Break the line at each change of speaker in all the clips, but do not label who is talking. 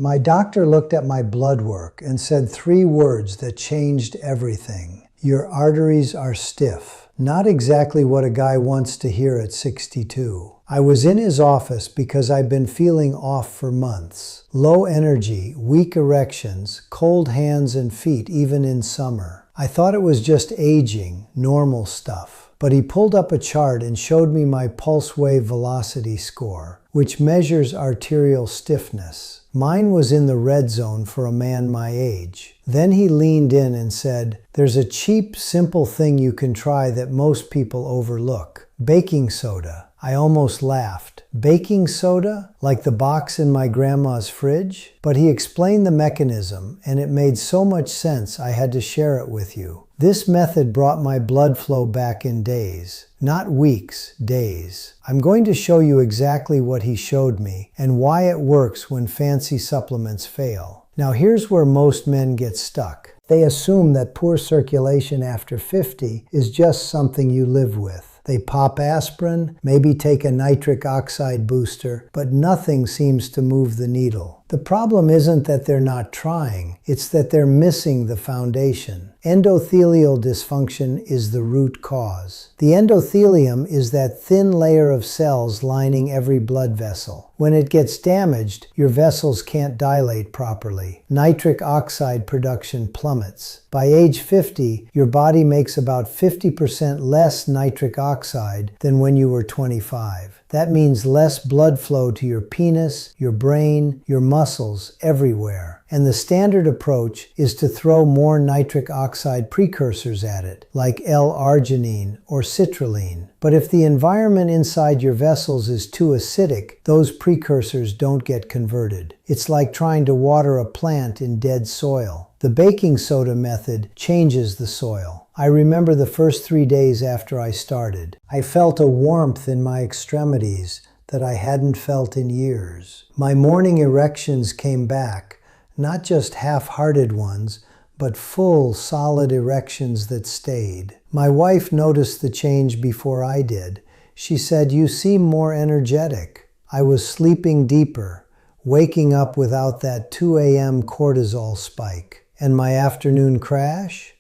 My doctor looked at my blood work and said 3 words that changed everything. Your arteries are stiff. Not exactly what a guy wants to hear at 62. I was in his office because I've been feeling off for months. Low energy, weak erections, cold hands and feet even in summer. I thought it was just aging, normal stuff. But he pulled up a chart and showed me my pulse wave velocity score, which measures arterial stiffness. Mine was in the red zone for a man my age. Then he leaned in and said, "There's a cheap, simple thing you can try that most people overlook. Baking soda." I almost laughed. Baking soda? Like the box in my grandma's fridge? But he explained the mechanism, and it made so much sense I had to share it with you. This method brought my blood flow back in days. Not weeks, days. I'm going to show you exactly what he showed me, and why it works when fancy supplements fail. Now here's where most men get stuck. They assume that poor circulation after 50 is just something you live with. They pop aspirin, maybe take a nitric oxide booster, but nothing seems to move the needle. The problem isn't that they're not trying, it's that they're missing the foundation. Endothelial dysfunction is the root cause. The endothelium is that thin layer of cells lining every blood vessel. When it gets damaged, your vessels can't dilate properly. Nitric oxide production plummets. By age 50, your body makes about 50% less nitric oxide than when you were 25. That means less blood flow to your penis, your brain, your muscles, everywhere. And the standard approach is to throw more nitric oxide precursors at it, like L-arginine or citrulline. But if the environment inside your vessels is too acidic, those precursors don't get converted. It's like trying to water a plant in dead soil. The baking soda method changes the soil. I remember the first 3 days after I started. I felt a warmth in my extremities that I hadn't felt in years. My morning erections came back, not just half-hearted ones, but full, solid erections that stayed. My wife noticed the change before I did. She said, "You seem more energetic." I was sleeping deeper, waking up without that 2 a.m. cortisol spike. And my afternoon crash?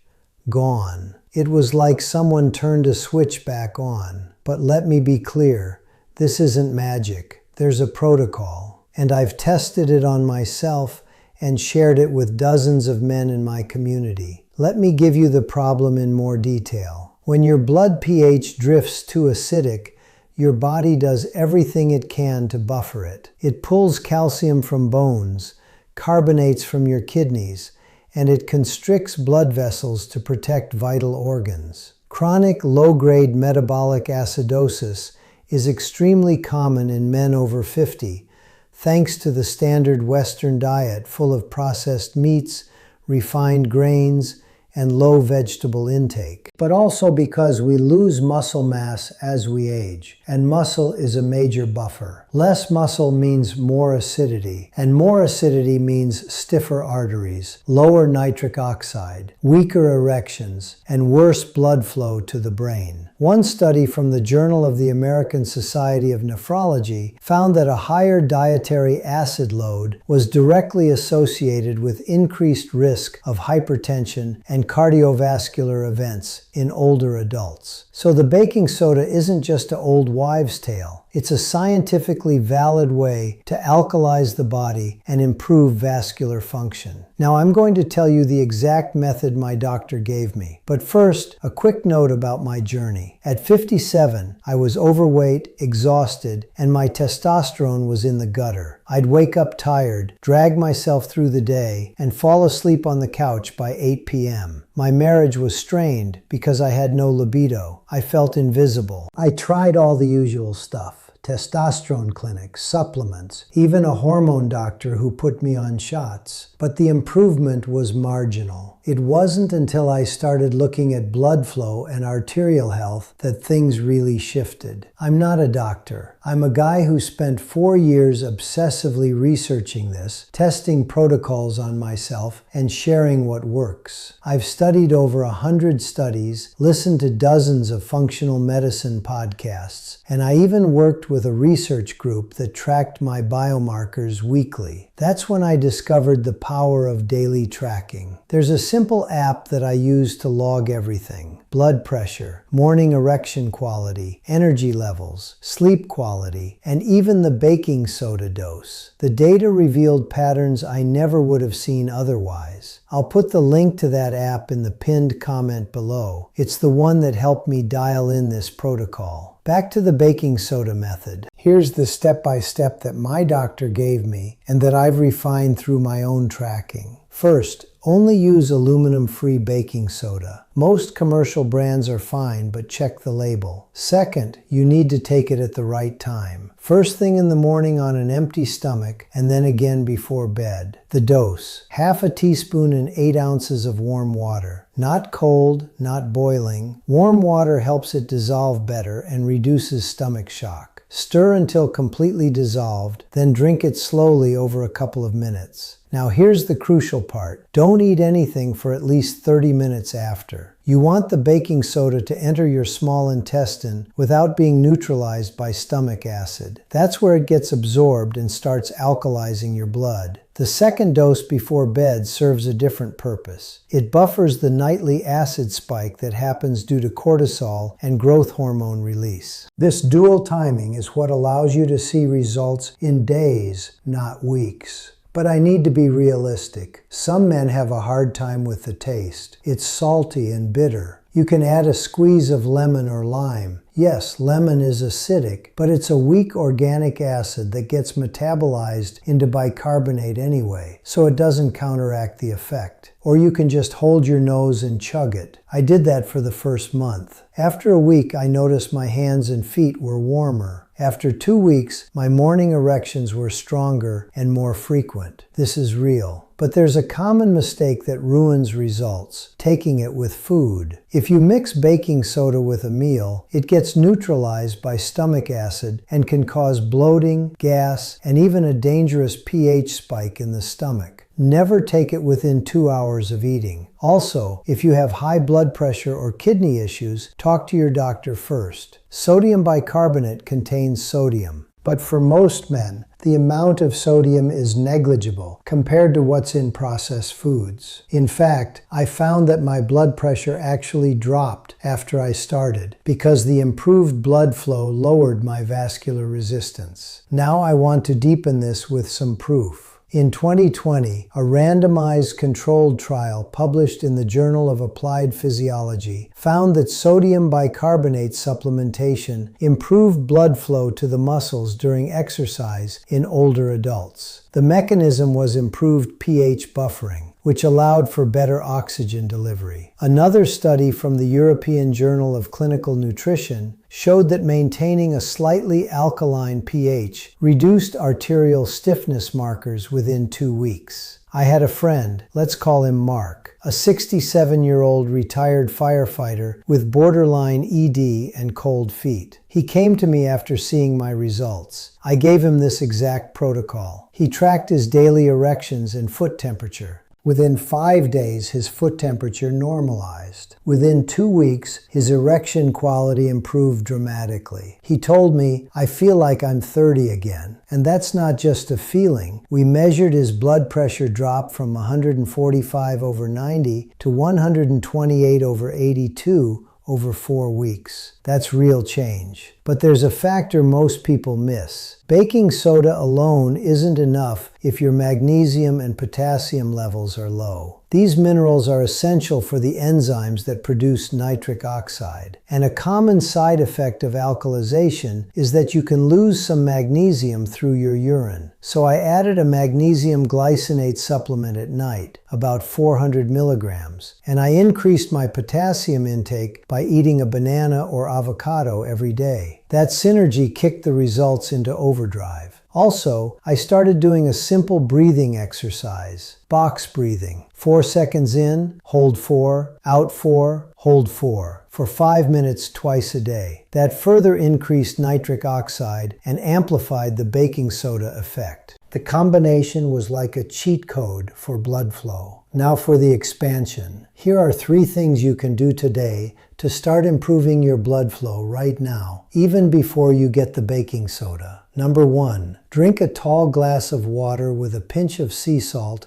Gone. It was like someone turned a switch back on. But let me be clear, this isn't magic. There's a protocol. And I've tested it on myself and shared it with dozens of men in my community. Let me give you the problem in more detail. When your blood pH drifts too acidic, your body does everything it can to buffer it. It pulls calcium from bones, carbonates from your kidneys, and it constricts blood vessels to protect vital organs. Chronic low-grade metabolic acidosis is extremely common in men over 50, thanks to the standard Western diet full of processed meats, refined grains, and low vegetable intake. But also because we lose muscle mass as we age, and muscle is a major buffer. Less muscle means more acidity, and more acidity means stiffer arteries, lower nitric oxide, weaker erections, and worse blood flow to the brain. One study from the Journal of the American Society of Nephrology found that a higher dietary acid load was directly associated with increased risk of hypertension and cardiovascular events in older adults. So the baking soda isn't just an old wives' tale. It's a scientifically valid way to alkalize the body and improve vascular function. Now I'm going to tell you the exact method my doctor gave me. But first, a quick note about my journey. At 57, I was overweight, exhausted, and my testosterone was in the gutter. I'd wake up tired, drag myself through the day, and fall asleep on the couch by 8 p.m. My marriage was strained because I had no libido. I felt invisible. I tried all the usual stuff. Testosterone clinics, supplements, even a hormone doctor who put me on shots. But the improvement was marginal. It wasn't until I started looking at blood flow and arterial health that things really shifted. I'm not a doctor. I'm a guy who spent 4 years obsessively researching this, testing protocols on myself, and sharing what works. I've studied over 100 studies, listened to dozens of functional medicine podcasts, and I even worked worked with a research group that tracked my biomarkers weekly. That's when I discovered the power of daily tracking. There's a simple app that I use to log everything: blood pressure, morning erection quality, energy levels, sleep quality, and even the baking soda dose. The data revealed patterns I never would have seen otherwise. I'll put the link to that app in the pinned comment below. It's the one that helped me dial in this protocol. Back to the baking soda method. Here's the step-by-step that my doctor gave me and that I've refined through my own tracking. First, only use aluminum-free baking soda. Most commercial brands are fine, but check the label. Second, you need to take it at the right time. First thing in the morning on an empty stomach, and then again before bed. The dose: half a teaspoon in 8 ounces of warm water. Not cold, not boiling. Warm water helps it dissolve better and reduces stomach shock. Stir until completely dissolved, then drink it slowly over a couple of minutes. Now here's the crucial part. Don't eat anything for at least 30 minutes after. You want the baking soda to enter your small intestine without being neutralized by stomach acid. That's where it gets absorbed and starts alkalizing your blood. The second dose before bed serves a different purpose. It buffers the nightly acid spike that happens due to cortisol and growth hormone release. This dual timing is what allows you to see results in days, not weeks. But I need to be realistic. Some men have a hard time with the taste. It's salty and bitter. You can add a squeeze of lemon or lime. Yes, lemon is acidic, but it's a weak organic acid that gets metabolized into bicarbonate anyway, so it doesn't counteract the effect. Or you can just hold your nose and chug it. I did that for the first month. After a week, I noticed my hands and feet were warmer. After 2 weeks, my morning erections were stronger and more frequent. This is real. But there's a common mistake that ruins results: taking it with food. If you mix baking soda with a meal, it gets neutralized by stomach acid and can cause bloating, gas, and even a dangerous pH spike in the stomach. Never take it within 2 hours of eating. Also, if you have high blood pressure or kidney issues, talk to your doctor first. Sodium bicarbonate contains sodium. But for most men, the amount of sodium is negligible compared to what's in processed foods. In fact, I found that my blood pressure actually dropped after I started because the improved blood flow lowered my vascular resistance. Now I want to deepen this with some proof. In 2020, a randomized controlled trial published in the Journal of Applied Physiology found that sodium bicarbonate supplementation improved blood flow to the muscles during exercise in older adults. The mechanism was improved pH buffering, which allowed for better oxygen delivery. Another study from the European Journal of Clinical Nutrition showed that maintaining a slightly alkaline pH reduced arterial stiffness markers within 2 weeks. I had a friend, let's call him Mark, a 67-year-old retired firefighter with borderline ED and cold feet. He came to me after seeing my results. I gave him this exact protocol. He tracked his daily erections and foot temperature. Within 5 days, his foot temperature normalized. Within 2 weeks, his erection quality improved dramatically. He told me, "I feel like I'm 30 again." And that's not just a feeling. We measured his blood pressure drop from 145/90 to 128/82 over 4 weeks. That's real change. But there's a factor most people miss. Baking soda alone isn't enough if your magnesium and potassium levels are low. These minerals are essential for the enzymes that produce nitric oxide. And a common side effect of alkalization is that you can lose some magnesium through your urine. So I added a magnesium glycinate supplement at night, about 400 milligrams, and I increased my potassium intake by eating a banana or avocado every day. That synergy kicked the results into overdrive. Also, I started doing a simple breathing exercise, box breathing. 4 seconds in, hold 4, out 4, hold 4, for 5 minutes twice a day. That further increased nitric oxide and amplified the baking soda effect. The combination was like a cheat code for blood flow. Now for the expansion. Here are 3 things you can do today to start improving your blood flow right now, even before you get the baking soda. Number 1, drink a tall glass of water with a pinch of sea salt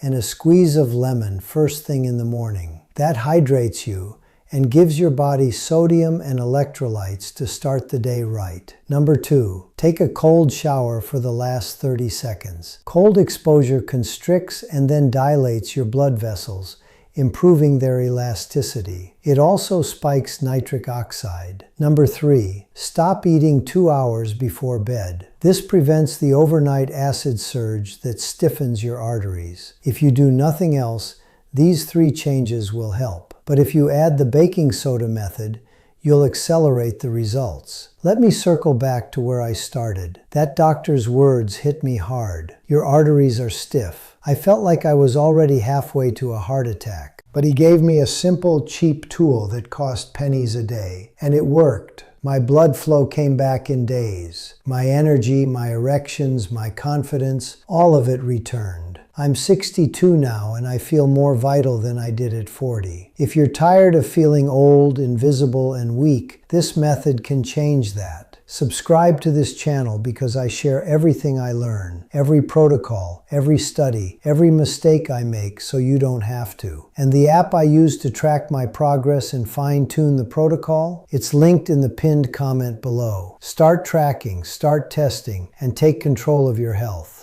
and a squeeze of lemon first thing in the morning. That hydrates you and gives your body sodium and electrolytes to start the day right. Number 2, take a cold shower for the last 30 seconds. Cold exposure constricts and then dilates your blood vessels, improving their elasticity. It also spikes nitric oxide. Number 3, stop eating 2 hours before bed. This prevents the overnight acid surge that stiffens your arteries. If you do nothing else, these 3 changes will help. But if you add the baking soda method, you'll accelerate the results. Let me circle back to where I started. That doctor's words hit me hard. Your arteries are stiff. I felt like I was already halfway to a heart attack. But he gave me a simple, cheap tool that cost pennies a day. And it worked. My blood flow came back in days. My energy, my erections, my confidence, all of it returned. I'm 62 now and I feel more vital than I did at 40. If you're tired of feeling old, invisible, and weak, this method can change that. Subscribe to this channel because I share everything I learn, every protocol, every study, every mistake I make so you don't have to. And the app I use to track my progress and fine-tune the protocol, it's linked in the pinned comment below. Start tracking, start testing, and take control of your health.